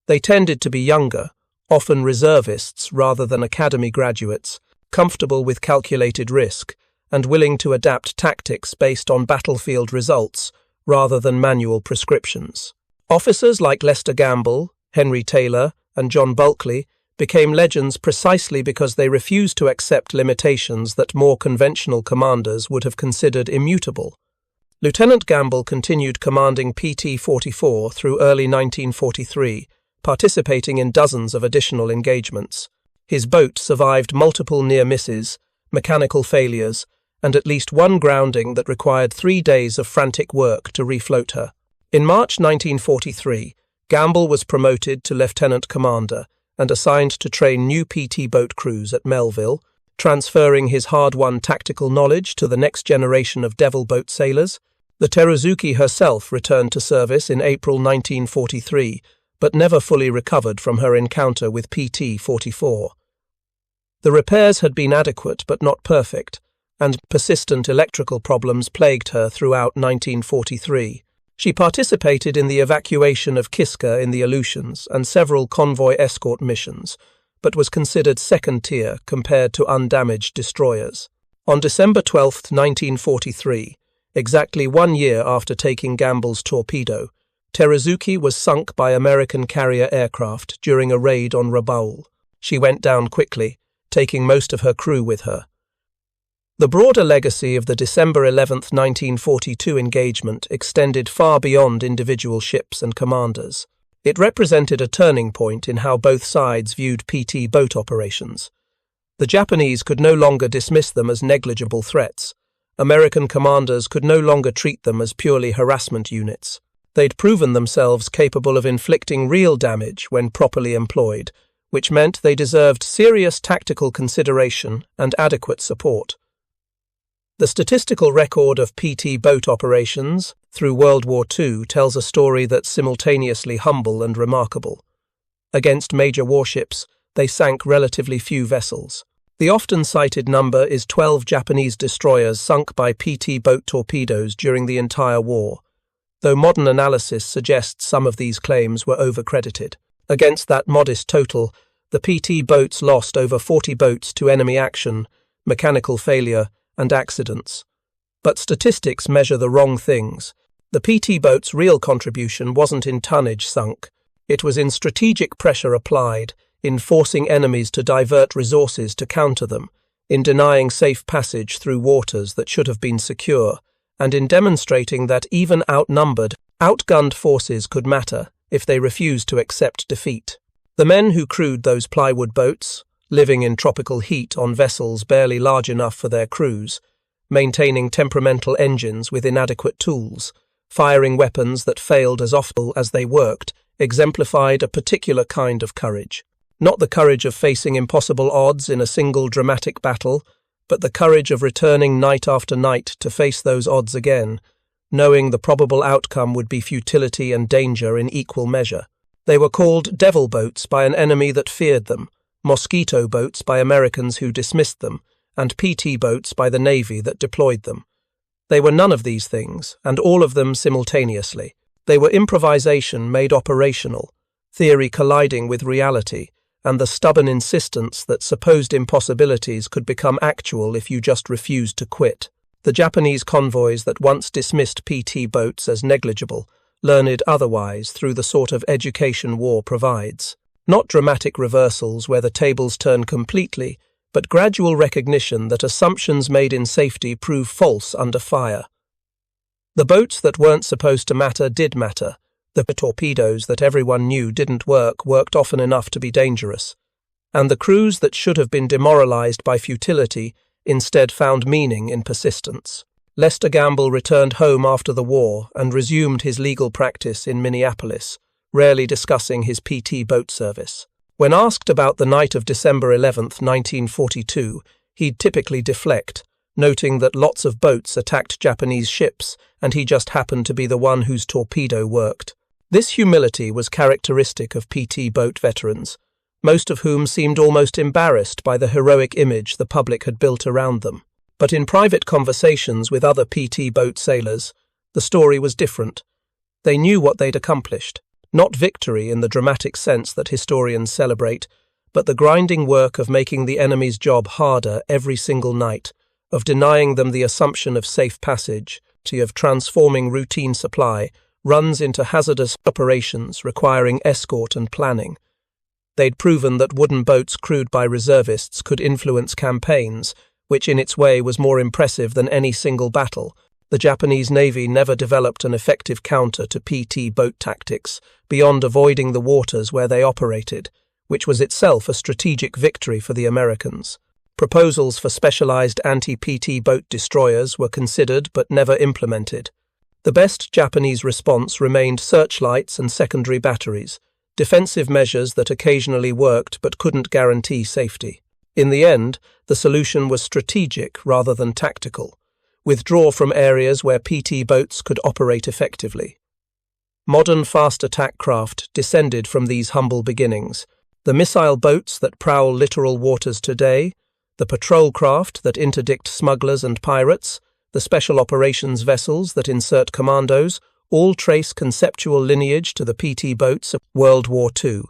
They tended to be younger, often reservists rather than academy graduates, comfortable with calculated risk, and willing to adapt tactics based on battlefield results rather than manual prescriptions. Officers like Lester Gamble, Henry Taylor, and John Bulkley became legends precisely because they refused to accept limitations that more conventional commanders would have considered immutable. Lieutenant Gamble continued commanding PT-44 through early 1943, participating in dozens of additional engagements. His boat survived multiple near misses, mechanical failures, and at least one grounding that required 3 days of frantic work to refloat her. In March 1943, Gamble was promoted to lieutenant commander and assigned to train new PT boat crews at Melville, transferring his hard-won tactical knowledge to the next generation of Devil boat sailors. The Teruzuki herself returned to service in April 1943, but never fully recovered from her encounter with PT-44. The repairs had been adequate but not perfect, and persistent electrical problems plagued her throughout 1943. She participated in the evacuation of Kiska in the Aleutians and several convoy escort missions, but was considered second-tier compared to undamaged destroyers. On December 12, 1943, exactly 1 year after taking Gamble's torpedo, Teruzuki was sunk by American carrier aircraft during a raid on Rabaul. She went down quickly, taking most of her crew with her. The broader legacy of the December 11, 1942 engagement extended far beyond individual ships and commanders. It represented a turning point in how both sides viewed PT boat operations. The Japanese could no longer dismiss them as negligible threats. American commanders could no longer treat them as purely harassment units. They'd proven themselves capable of inflicting real damage when properly employed, which meant they deserved serious tactical consideration and adequate support. The statistical record of PT boat operations through World War II tells a story that's simultaneously humble and remarkable. Against major warships, they sank relatively few vessels. The often cited number is 12 Japanese destroyers sunk by PT boat torpedoes during the entire war. though modern analysis suggests some of these claims were overcredited. Against that modest total, the PT boats lost over 40 boats to enemy action, mechanical failure, and accidents. But statistics measure the wrong things. The PT boat's real contribution wasn't in tonnage sunk. It was in strategic pressure applied, in forcing enemies to divert resources to counter them, in denying safe passage through waters that should have been secure, and in demonstrating that even outnumbered, outgunned forces could matter if they refused to accept defeat. The men who crewed those plywood boats, living in tropical heat on vessels barely large enough for their crews, maintaining temperamental engines with inadequate tools, firing weapons that failed as often as they worked, exemplified a particular kind of courage. Not the courage of facing impossible odds in a single dramatic battle, but the courage of returning night after night to face those odds again, knowing the probable outcome would be futility and danger in equal measure. They were called devil boats by an enemy that feared them, mosquito boats by Americans who dismissed them, and PT boats by the Navy that deployed them. They were none of these things, and all of them simultaneously. They were improvisation made operational, theory colliding with reality, and the stubborn insistence that supposed impossibilities could become actual if you just refused to quit. The Japanese convoys that once dismissed PT boats as negligible learned otherwise through the sort of education war provides. Not dramatic reversals where the tables turn completely, but gradual recognition that assumptions made in safety prove false under fire. The boats that weren't supposed to matter did matter. The torpedoes that everyone knew didn't worked often enough to be dangerous. And the crews that should have been demoralized by futility instead found meaning in persistence. Lester Gamble returned home after the war and resumed his legal practice in Minneapolis, rarely discussing his PT boat service. When asked about the night of December 11, 1942, he'd typically deflect, noting that lots of boats attacked Japanese ships and he just happened to be the one whose torpedo worked. This humility was characteristic of PT boat veterans, most of whom seemed almost embarrassed by the heroic image the public had built around them. But in private conversations with other PT boat sailors, the story was different. They knew what they'd accomplished. Not victory in the dramatic sense that historians celebrate, but the grinding work of making the enemy's job harder every single night, of denying them the assumption of safe passage, of transforming routine supply runs into hazardous operations requiring escort and planning. They'd proven that wooden boats crewed by reservists could influence campaigns, which in its way was more impressive than any single battle. The Japanese Navy never developed an effective counter to PT boat tactics beyond avoiding the waters where they operated, which was itself a strategic victory for the Americans. Proposals for specialized anti-PT boat destroyers were considered but never implemented. The best Japanese response remained searchlights and secondary batteries, defensive measures that occasionally worked but couldn't guarantee safety. In the end, the solution was strategic rather than tactical. Withdraw from areas where PT boats could operate effectively. Modern fast attack craft descended from these humble beginnings. The missile boats that prowl littoral waters today, the patrol craft that interdict smugglers and pirates, the special operations vessels that insert commandos, all trace conceptual lineage to the PT boats of World War II.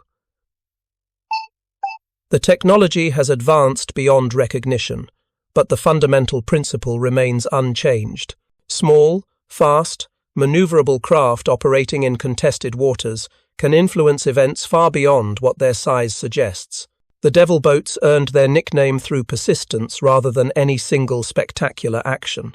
The technology has advanced beyond recognition, but the fundamental principle remains unchanged. Small, fast, maneuverable craft operating in contested waters can influence events far beyond what their size suggests. The devil boats earned their nickname through persistence rather than any single spectacular action.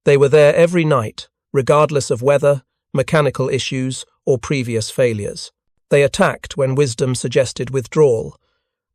They were there every night, regardless of weather, mechanical issues, or previous failures. They attacked when wisdom suggested withdrawal.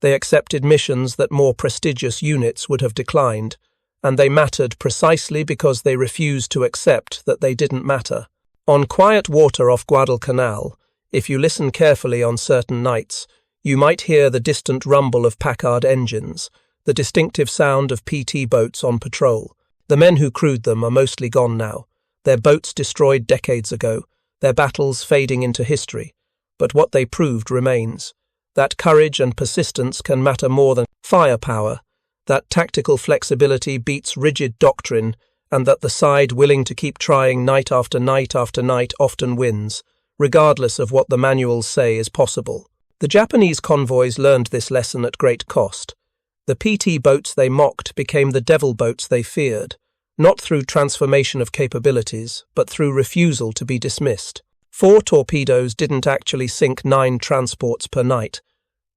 They accepted missions that more prestigious units would have declined, and they mattered precisely because they refused to accept that they didn't matter. On quiet water off Guadalcanal, if you listen carefully on certain nights, you might hear the distant rumble of Packard engines, the distinctive sound of PT boats on patrol. The men who crewed them are mostly gone now, their boats destroyed decades ago, their battles fading into history. But what they proved remains. That courage and persistence can matter more than firepower, that tactical flexibility beats rigid doctrine, and that the side willing to keep trying night after night after night often wins, regardless of what the manuals say is possible. The Japanese convoys learned this lesson at great cost. The PT boats they mocked became the devil boats they feared, not through transformation of capabilities, but through refusal to be dismissed. 4 torpedoes didn't actually sink 9 transports per night,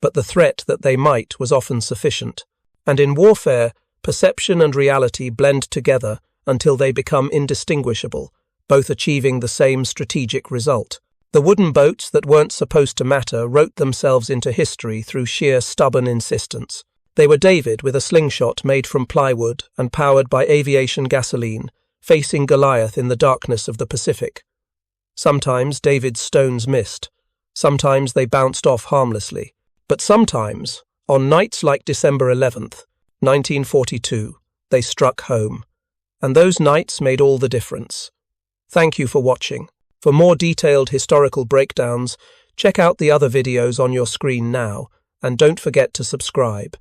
but the threat that they might was often sufficient. And in warfare, perception and reality blend together until they become indistinguishable, both achieving the same strategic result. The wooden boats that weren't supposed to matter wrote themselves into history through sheer stubborn insistence. They were David with a slingshot made from plywood and powered by aviation gasoline, facing Goliath in the darkness of the Pacific. Sometimes David's stones missed, sometimes they bounced off harmlessly, but sometimes, on nights like December 11th, 1942, they struck home. And those nights made all the difference. Thank you for watching. For more detailed historical breakdowns, check out the other videos on your screen now, and don't forget to subscribe.